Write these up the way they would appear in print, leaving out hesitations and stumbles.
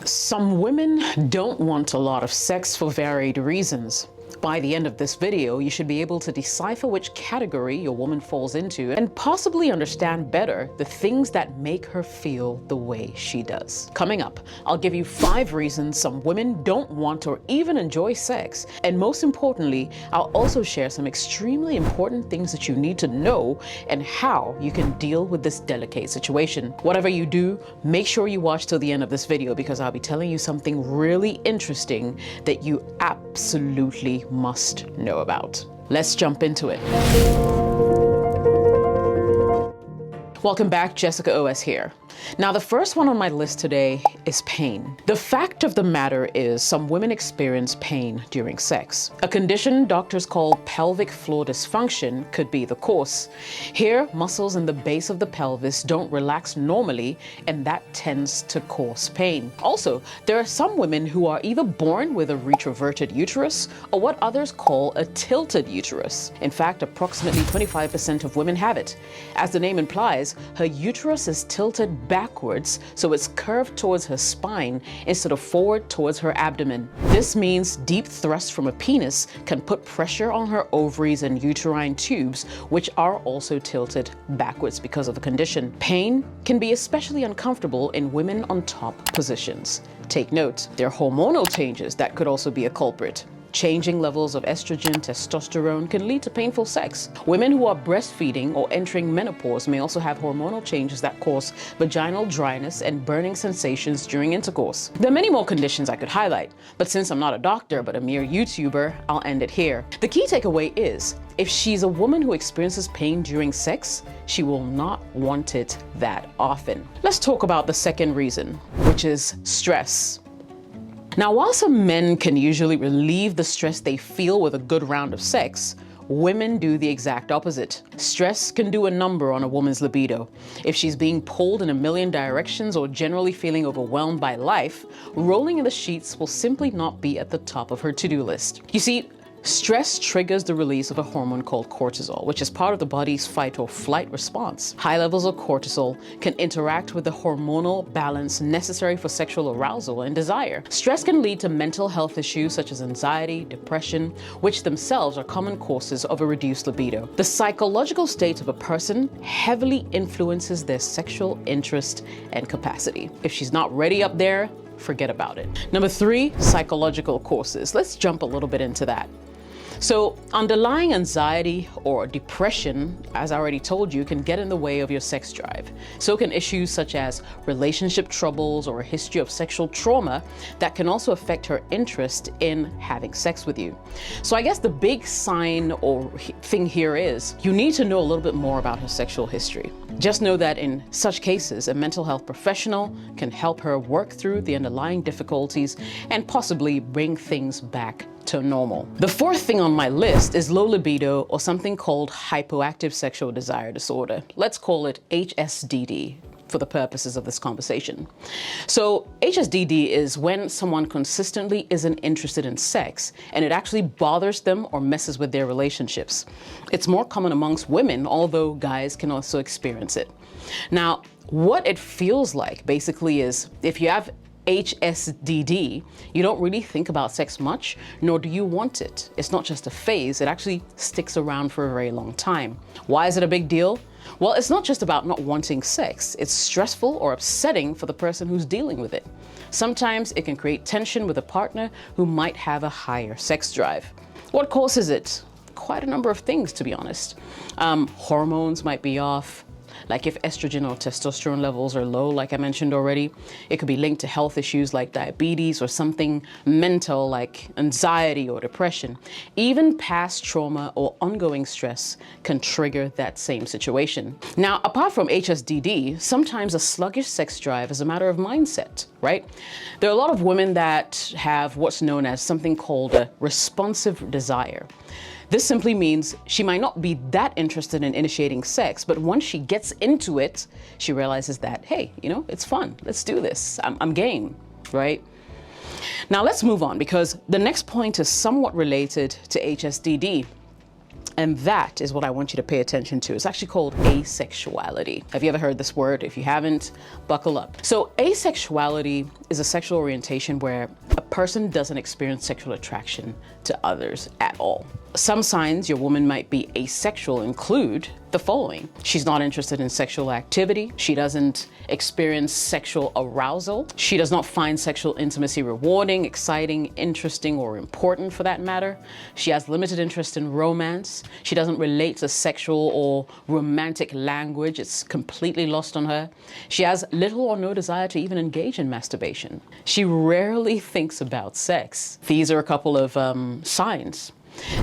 Some women don't want a lot of sex for varied reasons. By the end of this video, you should be able to decipher which category your woman falls into and possibly understand better the things that make her feel the way she does. Coming up, I'll give you 5 reasons some women don't want or even enjoy sex. And most importantly, I'll also share some extremely important things that you need to know and how you can deal with this delicate situation. Whatever you do, make sure you watch till the end of this video because I'll be telling you something really interesting that you absolutely must know about. Let's jump into it. Welcome back, Jessica OS here. Now, the first one on my list today is pain. The fact of the matter is some women experience pain during sex. A condition doctors call pelvic floor dysfunction could be the cause. Here, muscles in the base of the pelvis don't relax normally, and that tends to cause pain. Also, there are some women who are either born with a retroverted uterus or what others call a tilted uterus. In fact, approximately 25% of women have it. As the name implies, her uterus is tilted backwards, so it's curved towards her spine instead of forward towards her abdomen. This means deep thrusts from a penis can put pressure on her ovaries and uterine tubes, which are also tilted backwards because of the condition. Pain can be especially uncomfortable in women on top positions. Take note, there are hormonal changes that could also be a culprit. Changing levels of estrogen, testosterone can lead to painful sex. Women who are breastfeeding or entering menopause may also have hormonal changes that cause vaginal dryness and burning sensations during intercourse. There are many more conditions I could highlight, but since I'm not a doctor but a mere YouTuber, I'll end it here. The key takeaway is, if she's a woman who experiences pain during sex, she will not want it that often. Let's talk about the second reason, which is stress. Now, while some men can usually relieve the stress they feel with a good round of sex, women do the exact opposite. Stress can do a number on a woman's libido. If she's being pulled in a million directions or generally feeling overwhelmed by life, rolling in the sheets will simply not be at the top of her to-do list. You see, stress triggers the release of a hormone called cortisol, which is part of the body's fight or flight response. High levels of cortisol can interact with the hormonal balance necessary for sexual arousal and desire. Stress can lead to mental health issues such as anxiety, depression, which themselves are common causes of a reduced libido. The psychological state of a person heavily influences their sexual interest and capacity. If she's not ready up there, forget about it. Number 3, psychological causes. Let's jump a little bit into that. So underlying anxiety or depression, as I already told you, can get in the way of your sex drive. So can issues such as relationship troubles or a history of sexual trauma that can also affect her interest in having sex with you. So I guess the big sign or thing here is you need to know a little bit more about her sexual history. Just know that in such cases, a mental health professional can help her work through the underlying difficulties and possibly bring things back to normal. The 4th thing on my list is low libido, or something called hypoactive sexual desire disorder. Let's call it HSDD for the purposes of this conversation. So HSDD is when someone consistently isn't interested in sex and it actually bothers them or messes with their relationships. It's more common amongst women, although guys can also experience it. Now, what it feels like basically is if you have HSDD, you don't really think about sex much, nor do you want it. It's not just a phase, it actually sticks around for a very long time. Why is it a big deal? Well, it's not just about not wanting sex. It's stressful or upsetting for the person who's dealing with it. Sometimes it can create tension with a partner who might have a higher sex drive. What causes it? Quite a number of things, to be honest. Hormones might be off. Like if estrogen or testosterone levels are low, like I mentioned already, it could be linked to health issues like diabetes or something mental like anxiety or depression. Even past trauma or ongoing stress can trigger that same situation. Now, apart from HSDD, sometimes a sluggish sex drive is a matter of mindset, right? There are a lot of women that have what's known as something called a responsive desire. This simply means she might not be that interested in initiating sex, but once she gets into it, she realizes that, hey, it's fun. Let's do this. I'm game, right? Now let's move on because the next point is somewhat related to HSDD. And that is what I want you to pay attention to. It's actually called asexuality. Have you ever heard this word? If you haven't, buckle up. So asexuality is a sexual orientation where a person doesn't experience sexual attraction to others at all. Some signs your woman might be asexual include the following. She's not interested in sexual activity. She doesn't experience sexual arousal. She does not find sexual intimacy rewarding, exciting, interesting, or important for that matter. She has limited interest in romance. She doesn't relate to sexual or romantic language. It's completely lost on her. She has little or no desire to even engage in masturbation. She rarely thinks about sex. These are a couple of signs.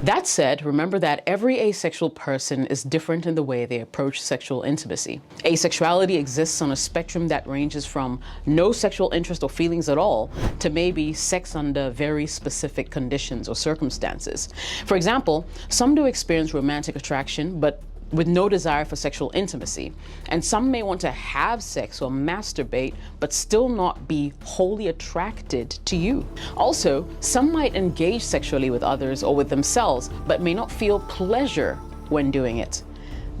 That said, remember that every asexual person is different in the way they approach sexual intimacy. Asexuality exists on a spectrum that ranges from no sexual interest or feelings at all to maybe sex under very specific conditions or circumstances. For example, some do experience romantic attraction, but with no desire for sexual intimacy. And some may want to have sex or masturbate, but still not be wholly attracted to you. Also, some might engage sexually with others or with themselves, but may not feel pleasure when doing it.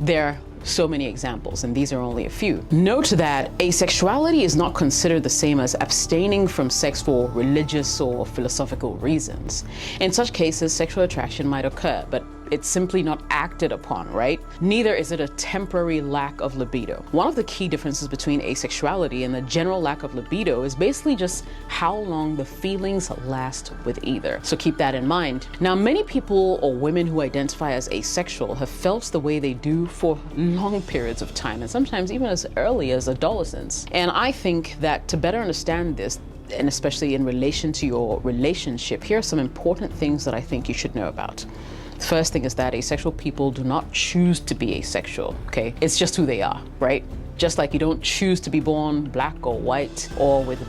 There are so many examples, and these are only a few. Note that asexuality is not considered the same as abstaining from sex for religious or philosophical reasons. In such cases, sexual attraction might occur, but it's simply not acted upon, right? Neither is it a temporary lack of libido. One of the key differences between asexuality and the general lack of libido is basically just how long the feelings last with either. So keep that in mind. Now, many people or women who identify as asexual have felt the way they do for long periods of time, and sometimes even as early as adolescence. And I think that to better understand this, and especially in relation to your relationship, here are some important things that I think you should know about. First thing is that asexual people do not choose to be asexual, okay? It's just who they are, right? Just like you don't choose to be born black or white or with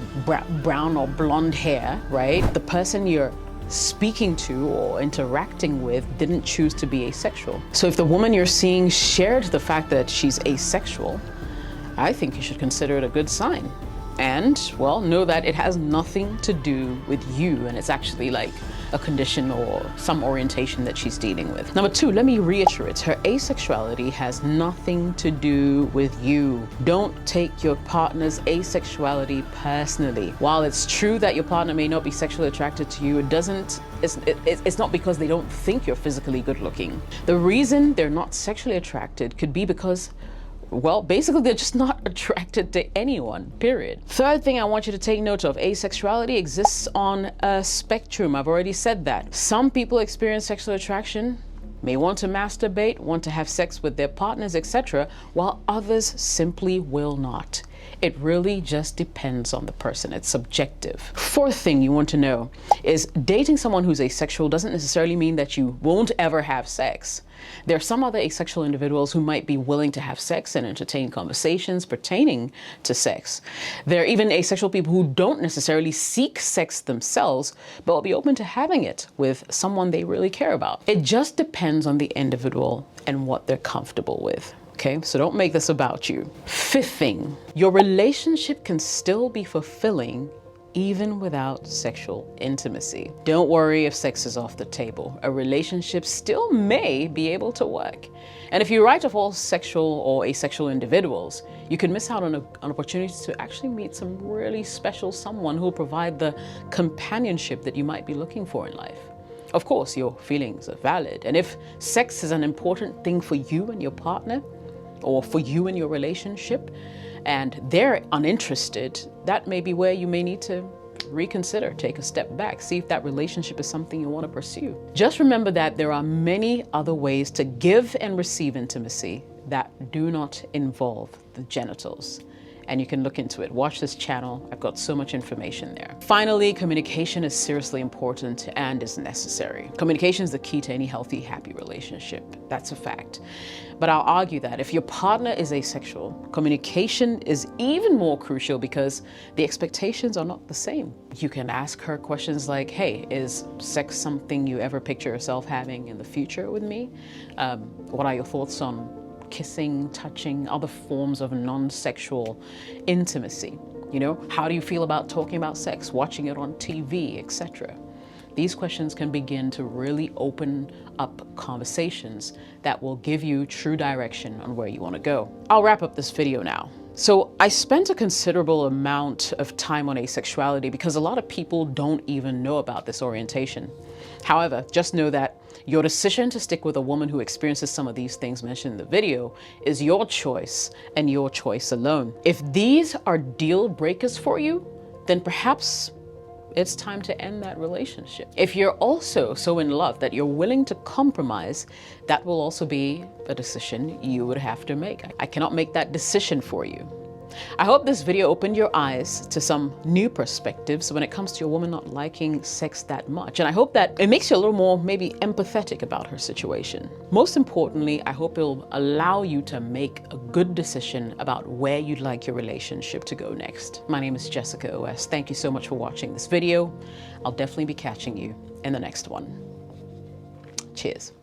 brown or blonde hair, right? The person you're speaking to or interacting with didn't choose to be asexual. So if the woman you're seeing shared the fact that she's asexual, I think you should consider it a good sign. And, well, know that it has nothing to do with you, and it's actually like a condition or some orientation that she's dealing with. Number two, let me reiterate, her asexuality has nothing to do with you. Don't take your partner's asexuality personally. While it's true that your partner may not be sexually attracted to you, it's not because they don't think you're physically good looking. The reason they're not sexually attracted could be because, well, basically they're just not attracted to anyone, period. Third thing I want you to take note of, asexuality exists on a spectrum. I've already said that. Some people experience sexual attraction, may want to masturbate, want to have sex with their partners, etc., while others simply will not. It really just depends on the person. It's subjective. Fourth thing you want to know is dating someone who's asexual doesn't necessarily mean that you won't ever have sex. There are some other asexual individuals who might be willing to have sex and entertain conversations pertaining to sex. There are even asexual people who don't necessarily seek sex themselves, but will be open to having it with someone they really care about. It just depends on the individual and what they're comfortable with. Okay, so don't make this about you. Fifth thing, your relationship can still be fulfilling even without sexual intimacy. Don't worry if sex is off the table. A relationship still may be able to work. And if you write off all sexual or asexual individuals, you can miss out on an opportunity to actually meet some really special someone who will provide the companionship that you might be looking for in life. Of course, your feelings are valid. And if sex is an important thing for you and your partner, or for you in your relationship, and they're uninterested, that may be where you may need to reconsider, take a step back, see if that relationship is something you want to pursue. Just remember that there are many other ways to give and receive intimacy that do not involve the genitals. And you can look into it. Watch this channel. I've got so much information there. Finally, communication is seriously important and is necessary. Communication is the key to any healthy, happy relationship. That's a fact. But I'll argue that if your partner is asexual, communication is even more crucial because the expectations are not the same. You can ask her questions like, hey, is sex something you ever picture yourself having in the future with me? What are your thoughts on kissing, touching, other forms of non-sexual intimacy? You know, how do you feel about talking about sex, watching it on TV, etc.? these questions can begin to really open up conversations that will give you true direction on where you want to go. I'll wrap up this video now. So I spent a considerable amount of time on asexuality because a lot of people don't even know about this orientation. However, just know that your decision to stick with a woman who experiences some of these things mentioned in the video is your choice and your choice alone. If these are deal breakers for you, then perhaps it's time to end that relationship. If you're also so in love that you're willing to compromise, that will also be a decision you would have to make. I cannot make that decision for you. I hope this video opened your eyes to some new perspectives when it comes to your woman not liking sex that much. And I hope that it makes you a little more maybe empathetic about her situation. Most importantly, I hope it'll allow you to make a good decision about where you'd like your relationship to go next. My name is Jessica OS. Thank you so much for watching this video. I'll definitely be catching you in the next one. Cheers.